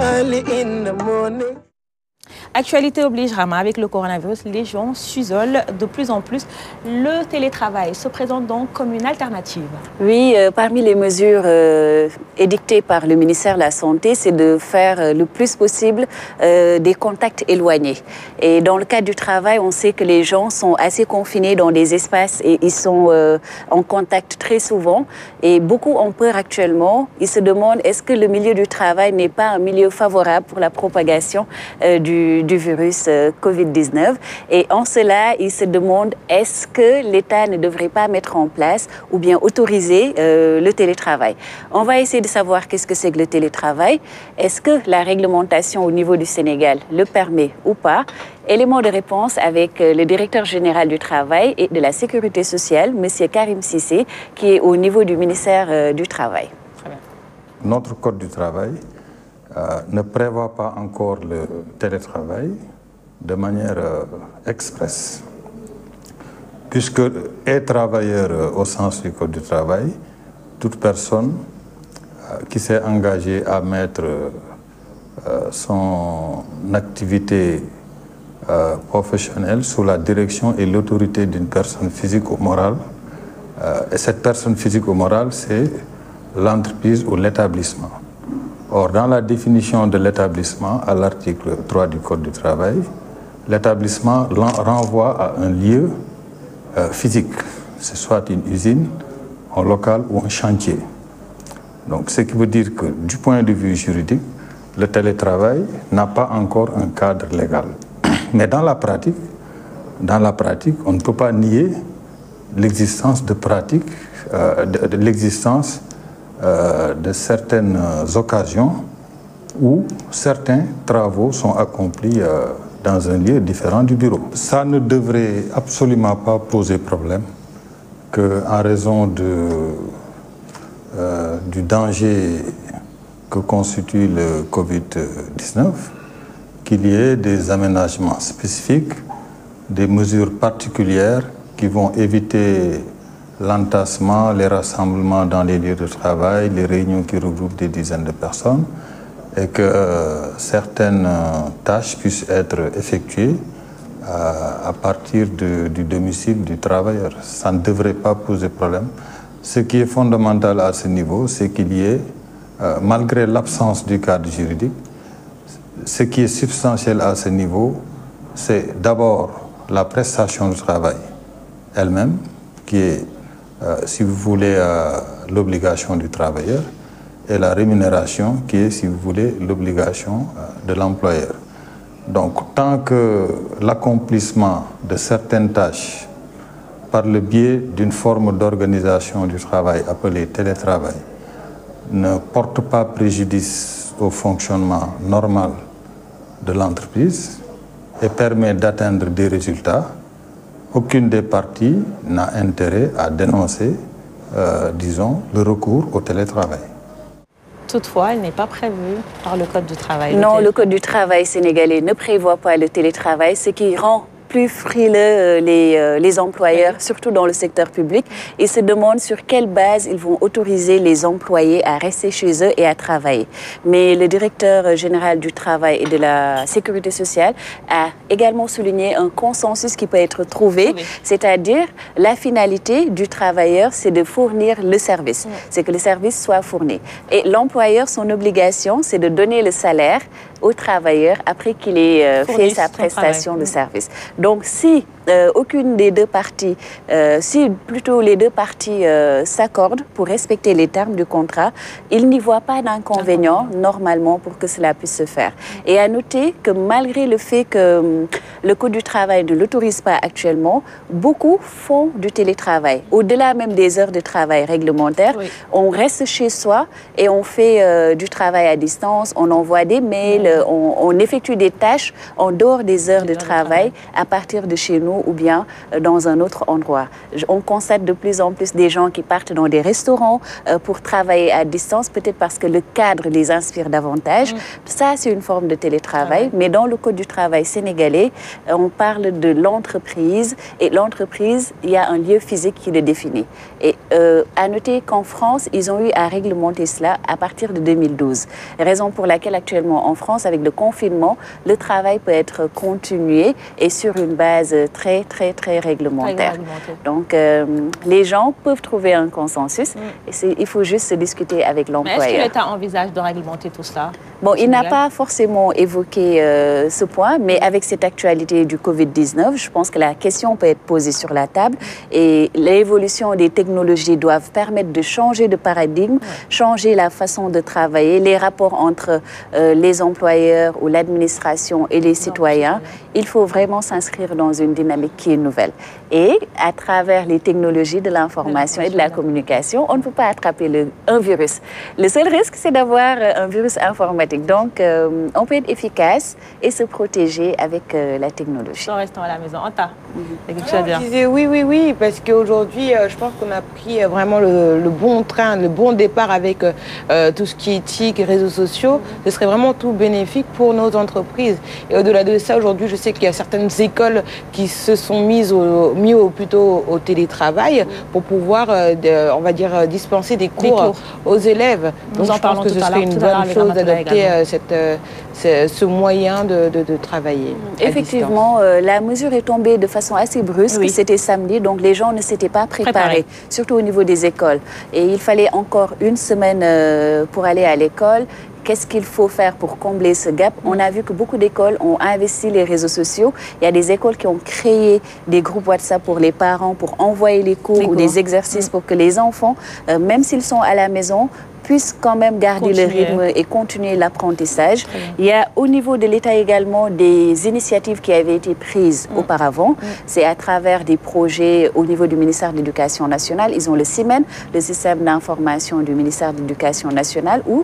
early in the morning. Actualité oblige, Rama, avec le coronavirus, les gens s'isolent de plus en plus. Le télétravail se présente donc comme une alternative. Oui, parmi les mesures édictées par le ministère de la Santé, c'est de faire le plus possible des contacts éloignés. Et dans le cadre du travail, on sait que les gens sont assez confinés dans des espaces et ils sont en contact très souvent. Et beaucoup ont peur actuellement. Ils se demandent est-ce que le milieu du travail n'est pas un milieu favorable pour la propagation du virus Covid-19. Et en cela, ils se demandent est-ce que l'État ne devrait pas mettre en place ou bien autoriser le télétravail. On va essayer de savoir qu'est-ce que c'est que le télétravail. Est-ce que la réglementation au niveau du Sénégal le permet ou pas? Élément de réponse avec le directeur général du Travail et de la Sécurité sociale, M. Karim Cissé, qui est au niveau du ministère du Travail. Très bien. Notre Code du travail ne prévoit pas encore le télétravail de manière expresse, puisque est travailleur au sens du Code du travail, toute personne qui s'est engagée à mettre son activité professionnelle sous la direction et l'autorité d'une personne physique ou morale, et cette personne physique ou morale, c'est l'entreprise ou l'établissement. Or, dans la définition de l'établissement, à l'article 3 du Code du travail, l'établissement renvoie à un lieu physique. C'est soit une usine, un local ou un chantier. Donc, ce qui veut dire que, du point de vue juridique, le télétravail n'a pas encore un cadre légal. Mais dans la pratique, on ne peut pas nier l'existence de pratiques, de l'existence de certaines occasions où certains travaux sont accomplis dans un lieu différent du bureau. Ça ne devrait absolument pas poser problème qu'en raison du danger que constitue le Covid-19, qu'il y ait des aménagements spécifiques, des mesures particulières qui vont éviter l'entassement, les rassemblements dans les lieux de travail, les réunions qui regroupent des dizaines de personnes, et que certaines tâches puissent être effectuées à partir du domicile du travailleur. Ça ne devrait pas poser problème. Ce qui est fondamental à ce niveau, c'est qu'il y ait, malgré l'absence du cadre juridique, ce qui est substantiel à ce niveau, c'est d'abord la prestation du travail elle-même, qui est, si vous voulez, l'obligation du travailleur, et la rémunération, qui est, si vous voulez, l'obligation de l'employeur. Donc, tant que l'accomplissement de certaines tâches par le biais d'une forme d'organisation du travail appelée télétravail ne porte pas préjudice au fonctionnement normal de l'entreprise et permet d'atteindre des résultats, aucune des parties n'a intérêt à dénoncer, disons, le recours au télétravail. Toutefois, il n'est pas prévu par le Code du travail. Non, le Code du travail sénégalais ne prévoit pas le télétravail, ce qui rend plus frileux les employeurs, surtout dans le secteur public. Ils se demandent sur quelle base ils vont autoriser les employés à rester chez eux et à travailler. Mais le directeur général du travail et de la sécurité sociale a également souligné un consensus qui peut être trouvé, c'est-à-dire la finalité du travailleur, c'est de fournir le service, c'est que le service soit fourni. Et l'employeur, son obligation, c'est de donner le salaire au travailleur après qu'il ait fait sa prestation de service. Donc, si aucune des deux parties, si plutôt les deux parties s'accordent pour respecter les termes du contrat, ils n'y voient pas d'inconvénient normalement pour que cela puisse se faire. Et à noter que malgré le fait que le Code du travail ne l'autorise pas actuellement, beaucoup font du télétravail. Au-delà même des heures de travail réglementaires, on reste chez soi et on fait du travail à distance, on envoie des mails, on effectue des tâches en dehors des heures de travail à partir de chez nous nous ou bien dans un autre endroit. On constate de plus en plus des gens qui partent dans des restaurants pour travailler à distance, peut-être parce que le cadre les inspire davantage. Ça, c'est une forme de télétravail, mais dans le Code du travail sénégalais, on parle de l'entreprise, et l'entreprise, il y a un lieu physique qui le définit. Et à noter qu'en France, ils ont eu à réglementer cela à partir de 2012. Raison pour laquelle actuellement en France, avec le confinement, le travail peut être continué et sur une base très réglementaire. Donc, les gens peuvent trouver un consensus. Et il faut juste se discuter avec l'employeur. Mais est-ce que l'État envisage de réglementer tout cela? Bon, il n'a pas forcément évoqué ce point, mais avec cette actualité du Covid-19, je pense que la question peut être posée sur la table et l'évolution des technologies doivent permettre de changer de paradigme, changer la façon de travailler, les rapports entre les employeurs ou l'administration et les citoyens. Il faut vraiment s'inscrire dans une dynamique qui est nouvelle. Et à travers les technologies de l'information et de la communication, on ne peut pas attraper un virus. Le seul risque, c'est d'avoir un virus informatique. Donc, on peut être efficace et se protéger avec la technologie. En restant à la maison. Anta, je disais oui, parce qu'aujourd'hui, je pense qu'on a pris vraiment le bon train, le bon départ avec tout ce qui est éthique et réseaux sociaux. Ce serait vraiment tout bénéfique pour nos entreprises. Et au-delà de ça, aujourd'hui, je sais qu'il y a certaines écoles qui se sont mises plutôt au télétravail pour pouvoir, on va dire, dispenser des cours aux élèves. Donc, je pense que ce serait une bonne chose d'adopter ce moyen de travailler. Effectivement, la mesure est tombée de façon assez brusque. C'était samedi, donc les gens ne s'étaient pas préparés, surtout au niveau des écoles. Et il fallait encore une semaine pour aller à l'école. Qu'est-ce qu'il faut faire pour combler ce gap? On a vu que beaucoup d'écoles ont investi les réseaux sociaux. Il y a des écoles qui ont créé des groupes WhatsApp pour les parents, pour envoyer les cours ou des exercices pour que les enfants, même s'ils sont à la maison, puissent quand même garder le rythme et continuer l'apprentissage. Il y a au niveau de l'État également des initiatives qui avaient été prises auparavant. C'est à travers des projets au niveau du ministère de l'Éducation nationale. Ils ont le CIMEN, le système d'information du ministère de l'Éducation nationale, où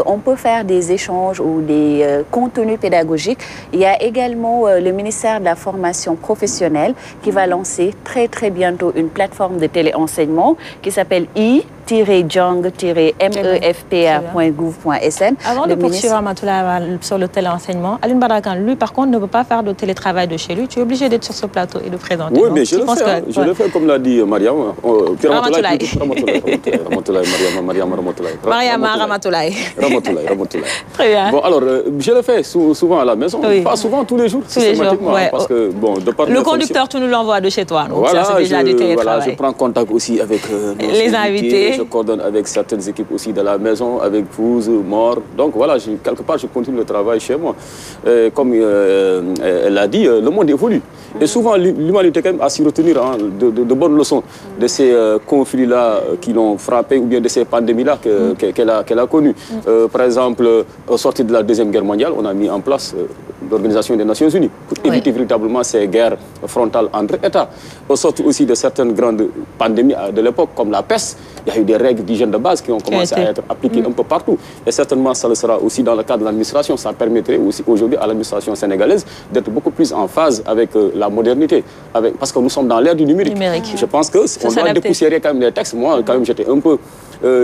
on peut faire des échanges ou des contenus pédagogiques. Il y a également le ministère de la formation professionnelle qui va lancer très bientôt une plateforme de téléenseignement qui s'appelle i-jong-mefpa.gouv.sn. Avant de poursuivre Ramatoulaye sur le téléenseignement, Aline Badara Kane, lui, par contre, ne peut pas faire de télétravail de chez lui. Tu es obligé d'être sur ce plateau et de présenter. Oui, mais je le fais, comme l'a dit Mariam. Ramatoulaye. Ramatoulaye. Très bien. Bon, alors, je le fais souvent à la maison. Pas souvent, tous les jours, systématiquement. Parce que, bon, de par le conducteur, tu nous l'envoies de chez toi. Donc voilà, ça, c'est déjà du télétravail. Voilà, je prends contact aussi avec les invités. Je coordonne avec certaines équipes aussi de la maison, avec Pouze, Mort. Donc voilà, quelque part, je continue le travail chez moi. Comme elle l'a dit, le monde évolue. Et souvent, l'humanité quand même a su retenir de bonnes leçons de ces conflits-là qui l'ont frappé, ou bien de ces pandémies-là qu'elle a connues. Par exemple, au sortir de la Deuxième Guerre mondiale, on a mis en place l'Organisation des Nations Unies pour éviter véritablement ces guerres frontales entre États. Au sortir aussi de certaines grandes pandémies de l'époque, comme la peste, il y a eu des règles d'hygiène de base qui ont commencé à être appliquées un peu partout. Et certainement, ça le sera aussi dans le cadre de l'administration. Ça permettrait aussi aujourd'hui à l'administration sénégalaise d'être beaucoup plus en phase avec la modernité. Parce que nous sommes dans l'ère du numérique. Je pense qu'on doit dépoussiérer quand même les textes. Moi, quand même, j'étais un peu,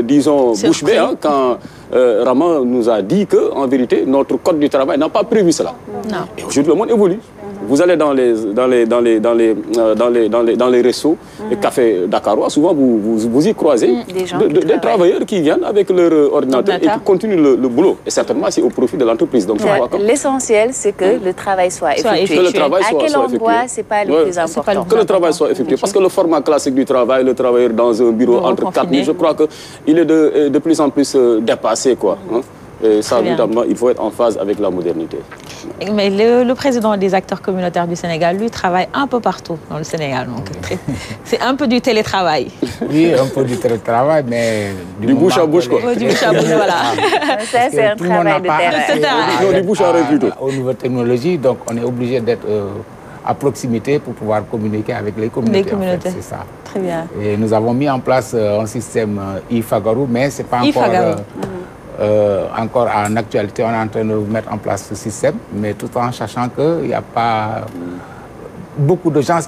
disons, bouche bée quand Rama nous a dit qu'en vérité, notre code du travail n'a pas prévu cela. Et aujourd'hui, le monde évolue. Vous allez dans les restos, les cafés dakarois, souvent vous y croisez des travailleurs qui viennent avec leur ordinateur et qui continuent le boulot. Et certainement, c'est au profit de l'entreprise. L'essentiel, c'est que le travail soit effectué. À quel endroit, ce n'est pas le plus important. Que le travail soit effectué. Parce que le format classique du travail, le travailleur dans un bureau entre 4 murs, je crois qu'il est de plus en plus dépassé, quoi. Et ça, évidemment, il faut être en phase avec la modernité. Mais le président des acteurs communautaires du Sénégal, lui, travaille un peu partout dans le Sénégal. Donc, c'est un peu du télétravail. Oui, un peu du télétravail, mais... Du bouche à bouche, quoi. Du bouche à bouche, voilà. Ça, c'est un travail de terrain. Non, du bouche à oreille plutôt. Au niveau technologie, donc on est obligé d'être à proximité pour pouvoir communiquer avec les communautés. Les communautés. En fait, c'est ça. Très bien. Et nous avons mis en place un système e-Fagaru, mais ce n'est pas encore en actualité. On est en train de mettre en place ce système, mais tout en sachant qu'il n'y a pas beaucoup de gens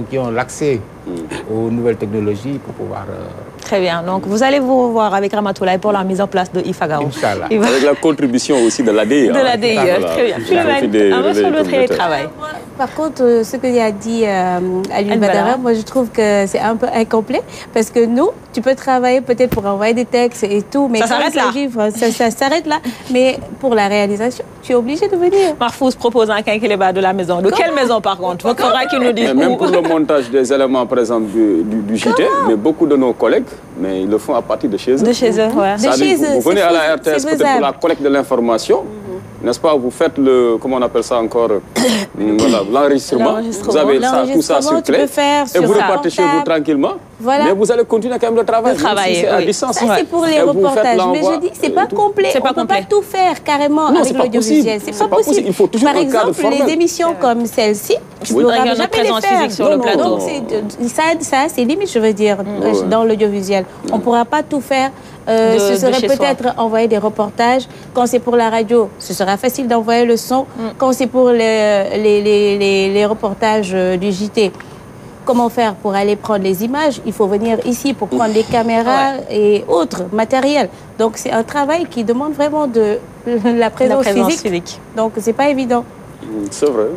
qui ont l'accès aux nouvelles technologies pour pouvoir... Très bien. Donc, vous allez vous revoir avec Ramatoulaye pour la mise en place de Ifagao. Inch'Allah. Avec la contribution aussi de l'ADI. De l'ADI, très bien. Un mot sur le télétravail. Par contre, ce que a dit Alioune Badara, moi je trouve que c'est un peu incomplet parce que nous, tu peux travailler peut-être pour envoyer des textes et tout, mais ça s'arrête là. Ça s'arrête là. Mais pour la réalisation, tu es obligé de venir. Marfouz propose un quinquilléba de la maison. De quelle maison par contre? Votre faudra qu'il nous dise. Même pour le montage des éléments, par exemple, du JT, mais beaucoup de nos collègues, mais ils le font à partir de chez eux. De chez eux, ouais. Vous venez à la RTS peut-être pour la collecte de l'information. N'est-ce pas? Vous faites le, comment on appelle ça encore, voilà, l'enregistrement. Vous avez ça, tout ça sur clé. Et vous repartez chez vous tranquillement. Voilà. Mais vous allez continuer quand même le travail. Travailler à distance. Ça, c'est pour les reportages. Mais je dis, c'est pas complet. On ne peut pas tout faire carrément avec l'audiovisuel. C'est pas possible. Il faut toujours par exemple, les émissions comme celle-ci, tu ne pourras jamais les faire. Donc, ça, c'est limite, je veux dire, dans l'audiovisuel. On ne pourra pas tout faire. Ce serait peut-être envoyer des reportages. Quand c'est pour la radio, ce sera facile d'envoyer le son. Quand c'est pour les reportages du JT, comment faire pour aller prendre les images? Il faut venir ici pour prendre les caméras et autres matériels. Donc c'est un travail qui demande vraiment de la présence physique. Donc c'est pas évident. C'est vrai.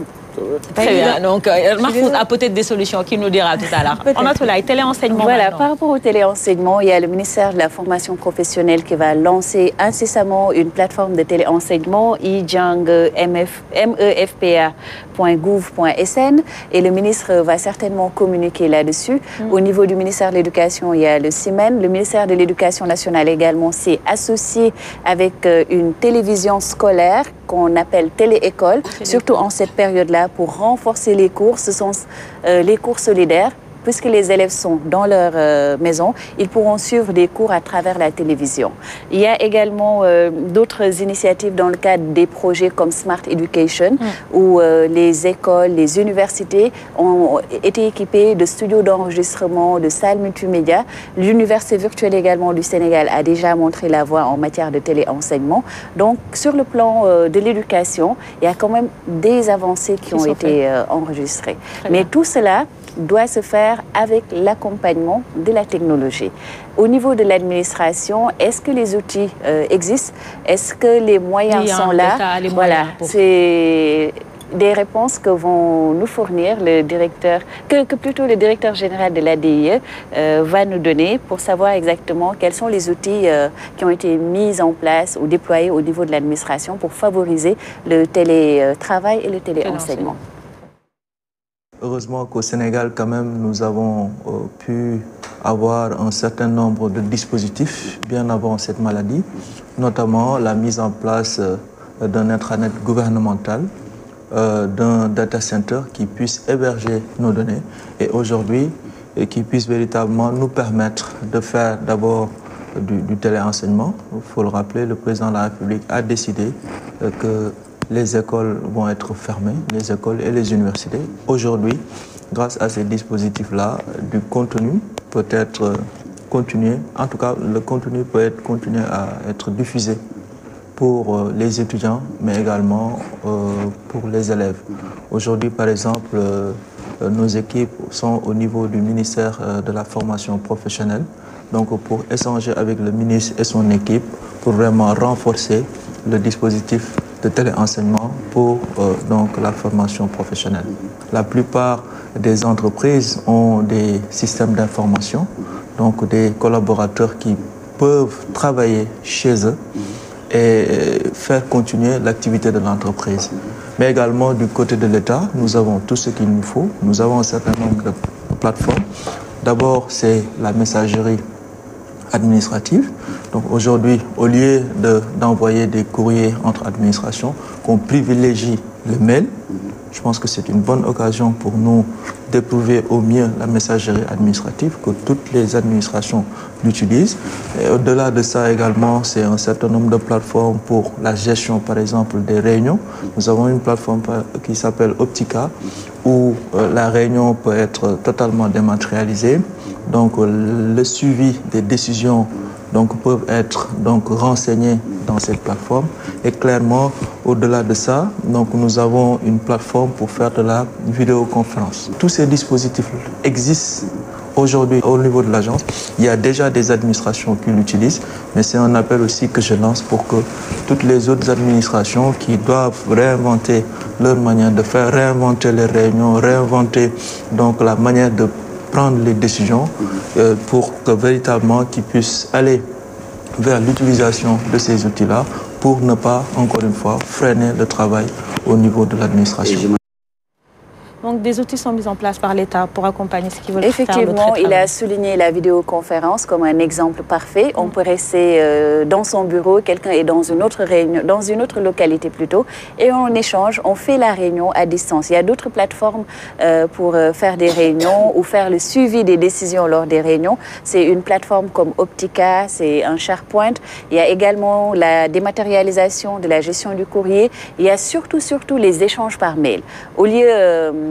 Très bien. Donc, Marfouz a peut-être des solutions qu'il nous dira tout à l'heure. On a tout là, téléenseignement. Voilà, maintenant. par rapport au téléenseignement, il y a le ministère de la formation professionnelle qui va lancer incessamment une plateforme de téléenseignement, mefpa.gouv.sn, et le ministre va certainement communiquer là-dessus. Au niveau du ministère de l'Éducation, il y a le CIMEN. Le ministère de l'Éducation nationale également s'est associé avec une télévision scolaire qu'on appelle téléécole, surtout en cette période-là, pour renforcer les cours. Ce sont les cours solidaires. Puisque les élèves sont dans leur maison, ils pourront suivre des cours à travers la télévision. Il y a également d'autres initiatives dans le cadre des projets comme Smart Education, où les écoles, les universités ont été équipées de studios d'enregistrement, de salles multimédia. L'Université virtuelle également du Sénégal a déjà montré la voie en matière de téléenseignement. Donc, sur le plan de l'éducation, il y a quand même des avancées qui ont été enregistrées. Mais tout cela doit se faire avec l'accompagnement de la technologie. Au niveau de l'administration, est-ce que les outils existent? Est-ce que les moyens sont là? Voilà, c'est des réponses que vont nous fournir le directeur, que plutôt le directeur général de l'ADIE va nous donner pour savoir exactement quels sont les outils qui ont été mis en place ou déployés au niveau de l'administration pour favoriser le télétravail et le téléenseignement. Heureusement qu'au Sénégal, quand même, nous avons pu avoir un certain nombre de dispositifs bien avant cette maladie, notamment la mise en place d'un intranet gouvernemental, d'un data center qui puisse héberger nos données et aujourd'hui, qui puisse véritablement nous permettre de faire d'abord du téléenseignement. Il faut le rappeler, le président de la République a décidé que les écoles vont être fermées, les écoles et les universités. Aujourd'hui, grâce à ces dispositifs-là, du contenu peut être continué. En tout cas, le contenu peut être continué à être diffusé pour les étudiants, mais également pour les élèves. Aujourd'hui, par exemple, nos équipes sont au niveau du ministère de la formation professionnelle, donc pour échanger avec le ministre et son équipe pour vraiment renforcer le dispositif de téléenseignement pour donc la formation professionnelle. La plupart des entreprises ont des systèmes d'information, donc des collaborateurs qui peuvent travailler chez eux et faire continuer l'activité de l'entreprise. Mais également du côté de l'État, nous avons tout ce qu'il nous faut. Nous avons un certain nombre de plateformes. D'abord, c'est la messagerie administrative. Donc aujourd'hui, au lieu d'envoyer des courriers entre administrations, qu'on privilégie le mail. Je pense que c'est une bonne occasion pour nous d'éprouver au mieux la messagerie administrative, que toutes les administrations l'utilisent. Et au-delà de ça également, c'est un certain nombre de plateformes pour la gestion, par exemple, des réunions. Nous avons une plateforme qui s'appelle Optica, où la réunion peut être totalement dématérialisée. Donc le suivi des décisions peuvent être renseignés dans cette plateforme. Et clairement, Au-delà de ça, donc, nous avons une plateforme pour faire de la vidéoconférence. Tous ces dispositifs existent aujourd'hui au niveau de l'agence. Il y a déjà des administrations qui l'utilisent, mais c'est un appel aussi que je lance pour que toutes les autres administrations qui doivent réinventer leur manière de faire, réinventer les réunions, réinventer donc la manière de prendre les décisions pour que véritablement qu'ils puissent aller vers l'utilisation de ces outils-là pour ne pas, encore une fois, freiner le travail au niveau de l'administration. Donc, des outils sont mis en place par l'État pour accompagner ce qui veulent faire le Effectivement, travail. il a souligné la vidéoconférence comme un exemple parfait. On peut rester dans son bureau, quelqu'un est dans une autre réunion, dans une autre localité plutôt, et on échange, on fait la réunion à distance. Il y a d'autres plateformes pour faire des réunions ou faire le suivi des décisions lors des réunions. C'est une plateforme comme Optica, c'est un SharePoint. Il y a également la dématérialisation de la gestion du courrier. Il y a surtout les échanges par mail. Au lieu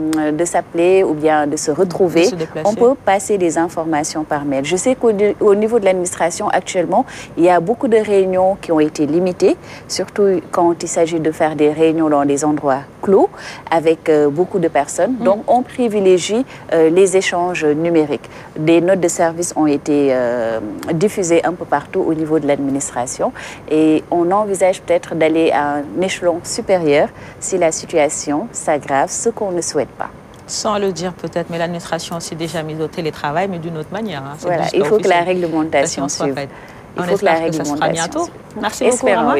de s'appeler ou bien de se retrouver, on peut passer des informations par mail. Je sais qu'au niveau de l'administration, actuellement, il y a beaucoup de réunions qui ont été limitées, surtout quand il s'agit de faire des réunions dans des endroits clos, avec beaucoup de personnes. Donc, on privilégie les échanges numériques. Des notes de service ont été diffusées un peu partout au niveau de l'administration et on envisage peut-être d'aller à un échelon supérieur si la situation s'aggrave, ce qu'on ne souhaite pas. Sans le dire peut-être, mais l'administration s'est déjà mise au télétravail, mais d'une autre manière. Hein. Voilà, il faut que la réglementation soit faite. On espère que ça se fera bientôt. Merci beaucoup, Rama.